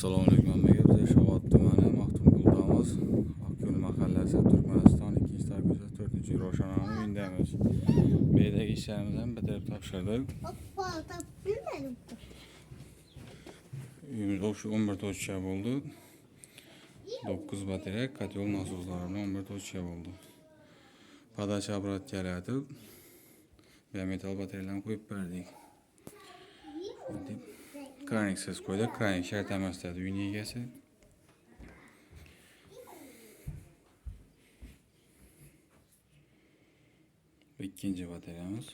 Assalomu alaykum hammaga. Biz Shovot tumani Maxtumquldamiz. Oqko'l mahallasi Turkmaniston 2-ko'cha 4-Ro'shanona uyidamiz. Bu yerdagi ishlarimizni ham bitirib topshirdik. Uyimiz 11 to'cha bo'ldi. 9 batareya, kotel nasoslar bilan 11 to'cha bo'ldi. Podacha apparat yaratib, metal batareyalarni qo'yib berdik. Kraniksiz qo'ydik. Kranik shart emas dedi uyning egasi. Bu ikkinchi batareyamiz.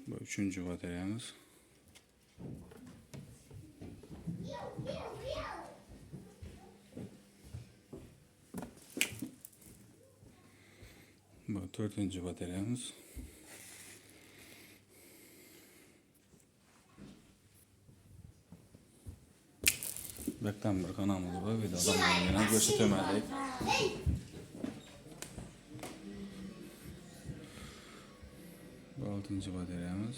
Bu üçüncü batareyamiz. Bu dördüncü batareyamiz. Bekten bir kanalımız var. Videodan yine göstermedik. Bu 6. batareyamiz.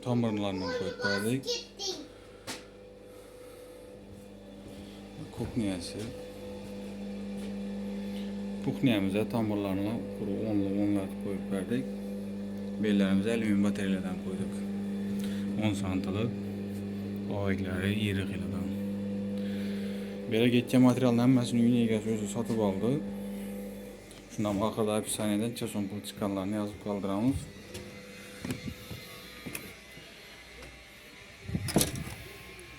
Tamırlarını koyup verdik. Kuhniyası. Kuhniyamıza tamırlarını kuru onlat koyup verdik. Bellerimize alüminyum bataryalardan koyduk. 10 santilik. Oğayları 20 kilodan. Böyle geçen materyalın hemmesini uyun egasi özü satıp aldı. Şundan ahırda hapishaneden çason pul çıkanlarını yazıp kaldıramız.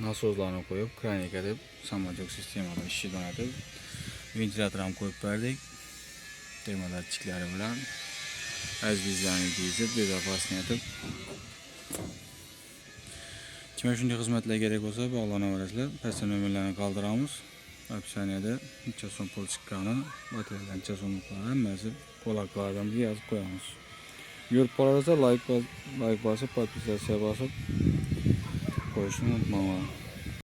Nasoslarını koyup kranik edip samacak sistemada işi donatıp ventilatörü koyup verdik. Termodatçikleri bilen bizlerini dizip bezapasını yatıp kime şunday hizmetler gerek olsa bağlanaverasizlar. Pastdan nömerlerini kaldıramız. Hapishanede necha so'm pul chiqqani, bataryadan necha so'mliklari hammasi qo'laqlardan yozib qo'yamiz. Yurib qolaversa like bosib, podpisatsiya bosib qo'yishni unutmanglar.